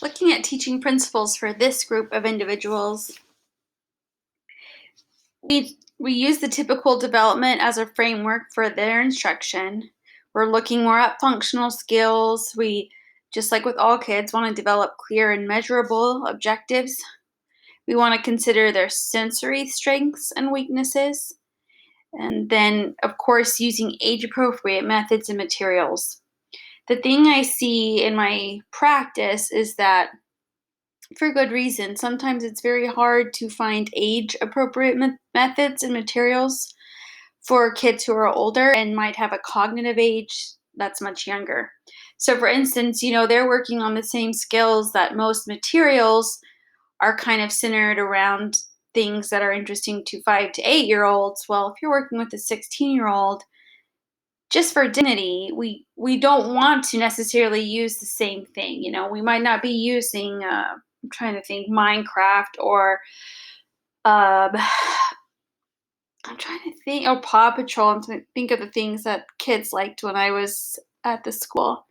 Looking at teaching principles for this group of individuals, we use the typical development as a framework for their instruction. We're looking more at functional skills. We, just like with all kids, want to develop clear and measurable objectives. We want to consider their sensory strengths and weaknesses. And then, of course, using age appropriate methods and materials. The thing I see in my practice is that, for good reason, sometimes it's very hard to find age appropriate methods and materials for kids who are older and might have a cognitive age that's much younger. So, for instance, they're working on the same skills that most materials are kind of centered around things that are interesting to 5 to 8 year olds. Well, if you're working with a 16-year-old, just for dignity, we don't want to necessarily use the same thing. We might not be using I'm trying to think, Minecraft or um I'm trying to think, oh, Paw Patrol. I'm trying to think of the things that kids liked when I was at the school.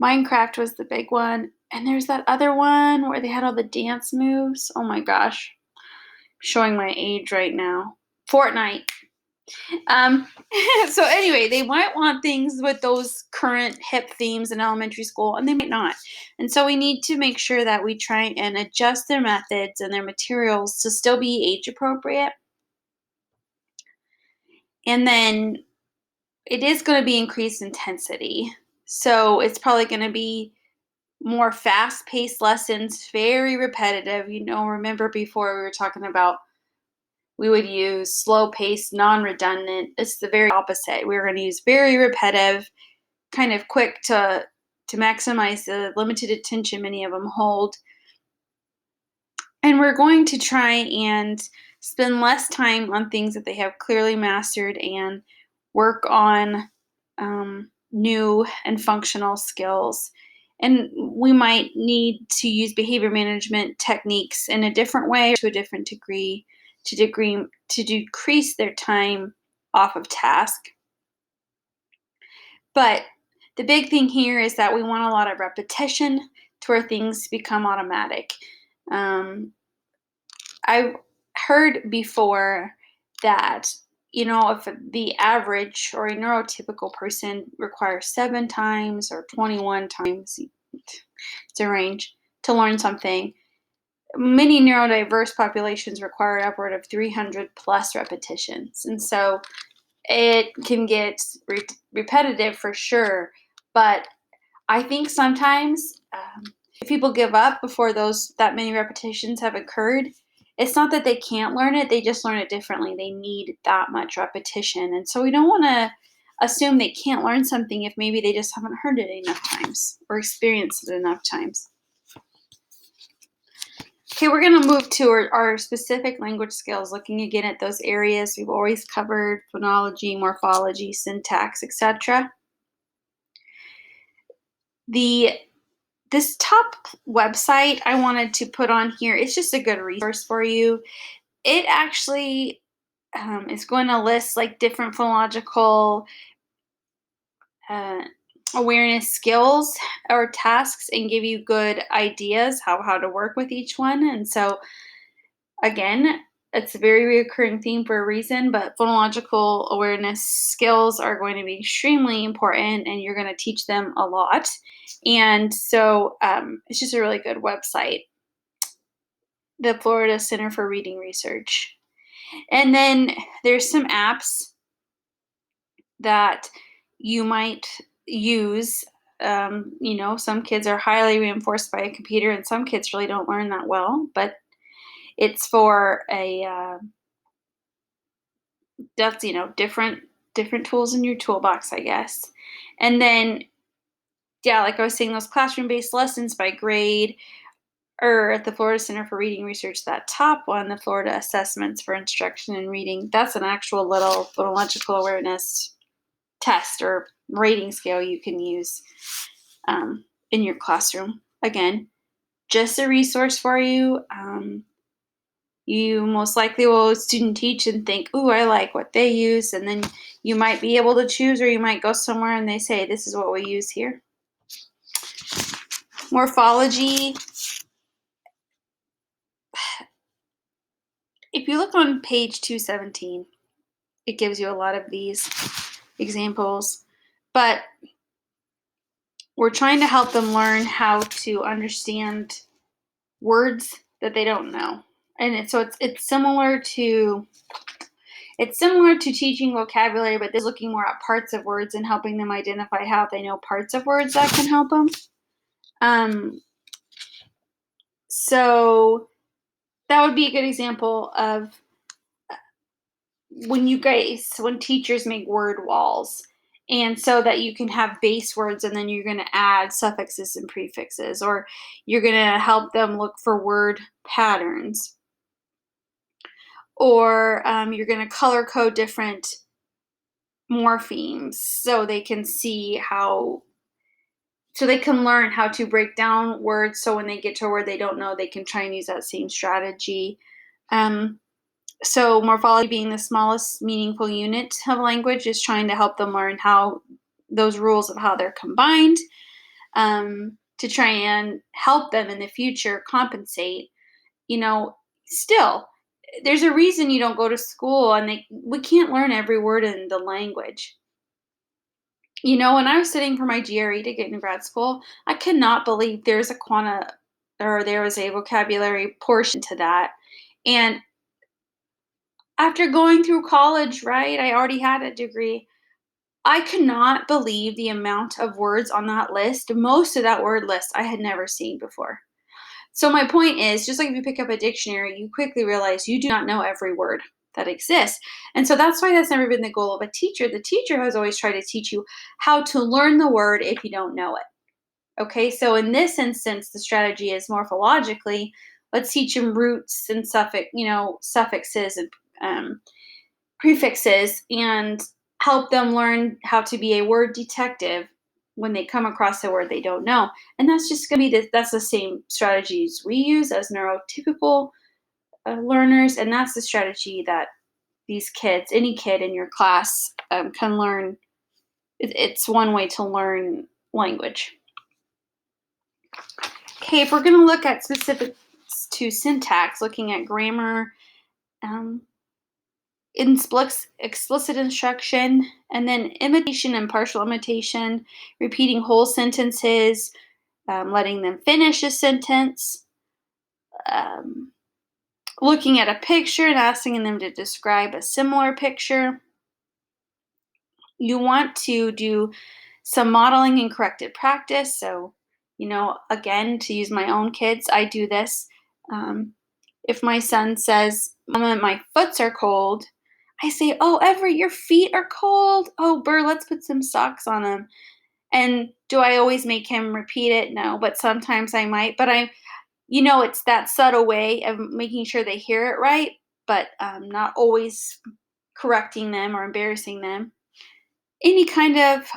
Minecraft was the big one, and there's that other one where they had all the dance moves. Oh my gosh, I'm showing my age right now. Fortnite. Um, so anyway, they might want things with those current hip themes in elementary school, and they might not. And so we need to make sure that we try and adjust their methods and their materials to still be age appropriate. And then it is going to be increased intensity. So it's probably going to be more fast-paced lessons, very repetitive. Remember before we were talking about we would use slow-paced, non-redundant. It's the very opposite. We're going to use very repetitive, kind of quick to maximize the limited attention many of them hold. And we're going to try and spend less time on things that they have clearly mastered and work on new and functional skills. And we might need to use behavior management techniques in a different way, to a different degree, to decrease their time off of task. But the big thing here is that we want a lot of repetition to where things become automatic. I've heard before that, if the average or a neurotypical person requires 7 times or 21 times, it's a range, to learn something, many neurodiverse populations require upward of 300 plus repetitions. And so it can get repetitive for sure. But I think sometimes if people give up before that many repetitions have occurred, it's not that they can't learn it, they just learn it differently. They need that much repetition. And so we don't want to assume they can't learn something if maybe they just haven't heard it enough times or experienced it enough times. Okay, we're going to move to our specific language skills, looking again at those areas we've always covered: phonology, morphology, syntax, etc. This top website I wanted to put on here, it's just a good resource for you. It actually is going to list like different phonological awareness skills or tasks and give you good ideas how to work with each one. And so again, it's a very recurring theme for a reason, but phonological awareness skills are going to be extremely important, and you're going to teach them a lot. And so it's just a really good website, the Florida Center for Reading Research. And then there's some apps that you might use. Some kids are highly reinforced by a computer, and some kids really don't learn that well, but it's for that's different tools in your toolbox, I guess. And then like I was saying, those classroom-based lessons by grade, or at the Florida Center for Reading Research, that top one, the Florida Assessments for Instruction in Reading, that's an actual little phonological awareness test or rating scale you can use in your classroom. Again, just a resource for you. You most likely will student teach and think, ooh, I like what they use, and then you might be able to choose, or you might go somewhere and they say, this is what we use here. Morphology. If you look on page 217, it gives you a lot of these examples, but we're trying to help them learn how to understand words that they don't know. And it's similar to teaching vocabulary, but this is looking more at parts of words and helping them identify how they know parts of words that can help them. So that would be a good example of when teachers make word walls, and so that you can have base words and then you're going to add suffixes and prefixes, or you're going to help them look for word patterns, or you're going to color code different morphemes so they can learn how to break down words, so when they get to a word they don't know, they can try and use that same strategy. So morphology, being the smallest meaningful unit of language, is trying to help them learn how those rules of how they're combined, to try and help them in the future compensate. Still, there's a reason you don't go to school, and we can't learn every word in the language. When I was sitting for my GRE to get in grad school, I could not believe there was a vocabulary portion to that. And after going through college, right, I already had a degree. I could not believe the amount of words on that list. Most of that word list I had never seen before. So my point is, just like if you pick up a dictionary, you quickly realize you do not know every word that exists. And so that's why that's never been the goal of a teacher. The teacher has always tried to teach you how to learn the word if you don't know it. Okay, so in this instance, the strategy is morphologically, let's teach them roots and suffixes and prefixes, and help them learn how to be a word detective when they come across a word they don't know. And that's just going to be that's the same strategies we use as neurotypical learners, and that's the strategy that these kids, any kid in your class, can learn. It's one way to learn language. Okay, if we're going to look at specifics to syntax, looking at grammar, explicit instruction, and then imitation and partial imitation, repeating whole sentences, letting them finish a sentence, looking at a picture and asking them to describe a similar picture. You want to do some modeling and corrected practice. So, again, to use my own kids, I do this. If my son says, "Mama, my foots are cold," I say, "Oh, Everett, your feet are cold? Oh, Burr, let's put some socks on them." And do I always make him repeat it? No, but sometimes I might. But it's that subtle way of making sure they hear it right, but not always correcting them or embarrassing them. Any kind of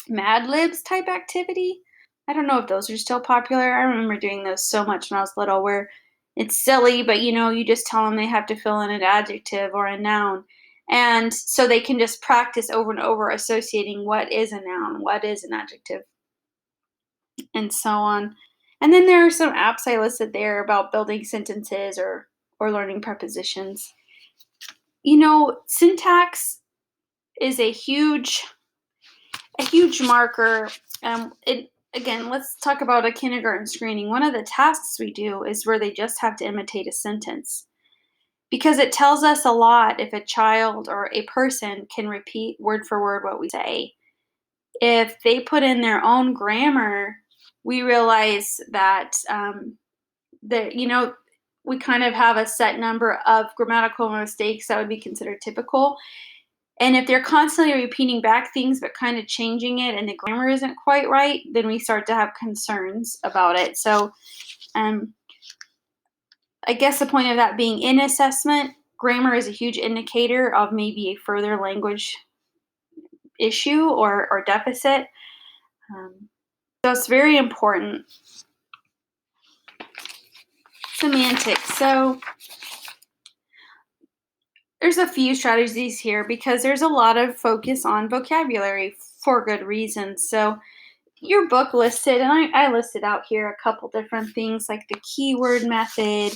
Mad Libs type activity. I don't know if those are still popular. I remember doing those so much when I was little, where it's silly, but you just tell them they have to fill in an adjective or a noun. And so they can just practice over and over associating what is a noun, what is an adjective, and so on. And then there are some apps I listed there about building sentences or learning prepositions. Syntax is a huge marker. Again, let's talk about a kindergarten screening. One of the tasks we do is where they just have to imitate a sentence, because it tells us a lot if a child or a person can repeat word for word what we say. If they put in their own grammar, we realize that we kind of have a set number of grammatical mistakes that would be considered typical. And if they're constantly repeating back things but kind of changing it and the grammar isn't quite right, then we start to have concerns about it. So I guess the point of that being, in assessment, grammar is a huge indicator of maybe a further language issue or deficit. So it's very important. Semantics. So there's a few strategies here because there's a lot of focus on vocabulary for good reasons. So, your book listed, and I listed out here a couple different things like the keyword method,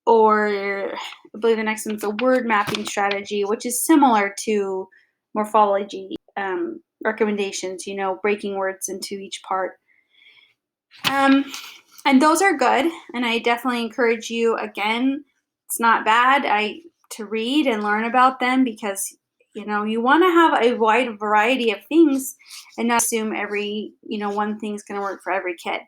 or I believe the next one's a word mapping strategy, which is similar to morphology recommendations, breaking words into each part. Um, and those are good, and I definitely encourage you, again, it's not bad to read and learn about them, because you want to have a wide variety of things and not assume every one thing's going to work for every kid.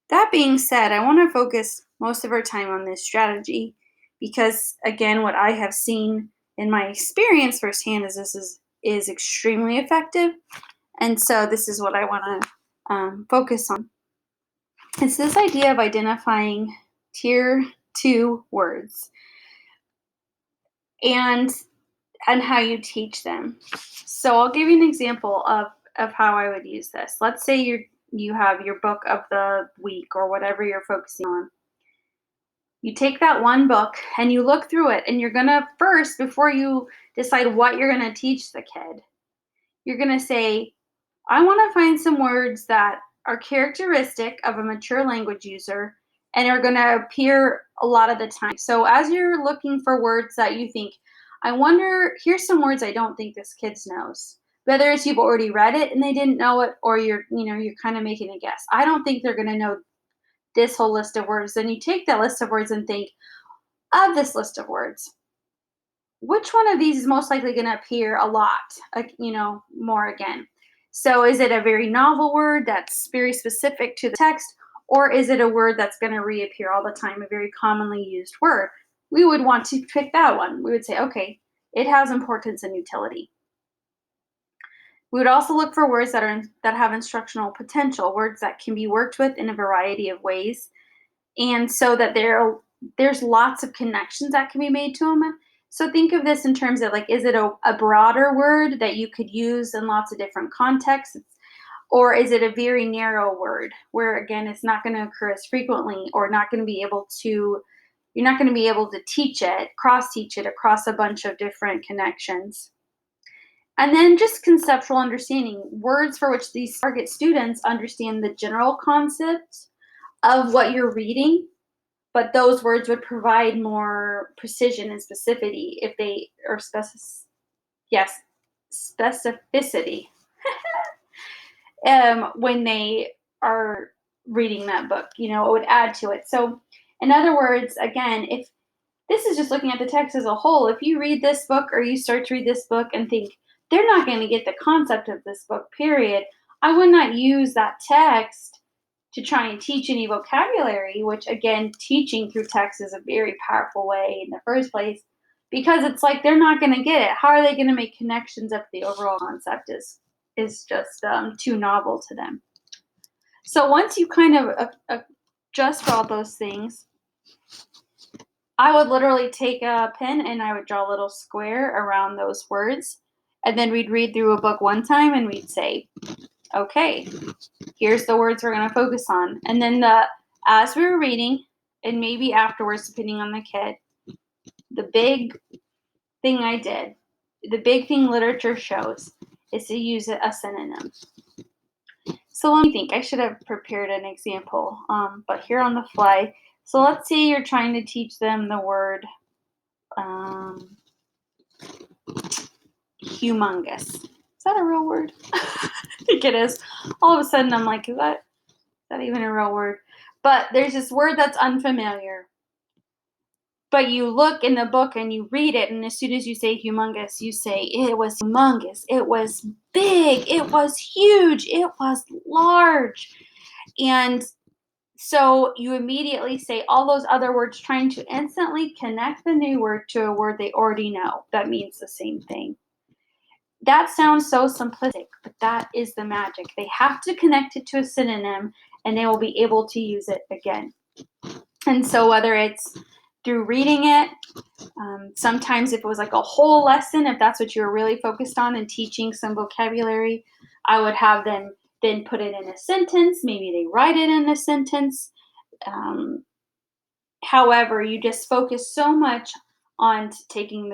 That being said, I want to focus most of our time on this strategy because, again, what I have seen in my experience firsthand is this is extremely effective, and so this is what I want to focus on. It's this idea of identifying tier 2 words and how you teach them. So I'll give you an example of how I would use this. Let's say you have your book of the week or whatever you're focusing on. You take that one book and you look through it, and you're going to first, before you decide what you're going to teach the kid, you're going to say, I want to find some words that are characteristic of a mature language user and are going to appear a lot of the time. So as you're looking for words that you think, I wonder, here's some words I don't think this kid knows. Whether it's you've already read it and they didn't know it, or you're kind of making a guess. I don't think they're going to know this whole list of words. Then you take that list of words and think, of this list of words, which one of these is most likely going to appear a lot, more again? So is it a very novel word that's very specific to the text, or is it a word that's going to reappear all the time, a very commonly used word? We would want to pick that one. We would say, okay, it has importance and utility. We would also look for words that have instructional potential, words that can be worked with in a variety of ways, and so that there's lots of connections that can be made to them. So think of this in terms of, like, is it a broader word that you could use in lots of different contexts? Or is it a very narrow word where, again, it's not going to occur as frequently, or you're not going to be able to cross teach it across a bunch of different connections? And then just conceptual understanding, words for which these target students understand the general concept of what you're reading, but those words would provide more precision and specificity if they or specificity when they are reading that book. It would add to it. So, in other words, again, if this is just looking at the text as a whole, if you read this book or you start to read this book and think they're not going to get the concept of this book, period, I would not use that text to try and teach any vocabulary, which, again, teaching through text is a very powerful way in the first place, because it's like they're not going to get it. How are they going to make connections if the overall concept is just too novel to them? So once you kind of adjust all those things, I would literally take a pen and I would draw a little square around those words, and then we'd read through a book one time and we'd say, okay, here's the words we're going to focus on. And then as we were reading, and maybe afterwards, depending on the kid, the big thing the big thing literature shows is to use a synonym. So let me think. I should have prepared an example, but here on the fly. So let's say you're trying to teach them the word humongous. Is that a real word? I think it is. All of a sudden, I'm like, is that even a real word? But there's this word that's unfamiliar. But you look in the book and you read it, and as soon as you say humongous, you say it was humongous, it was big, it was huge, it was large. And so you immediately say all those other words, trying to instantly connect the new word to a word they already know that means the same thing. That sounds so simplistic, but that is the magic. They have to connect it to a synonym, and they will be able to use it again. And so whether it's through reading it, sometimes if it was like a whole lesson, if that's what you're really focused on and teaching some vocabulary, I would have them then put it in a sentence. Maybe they write it in a sentence. However, you just focus so much on taking the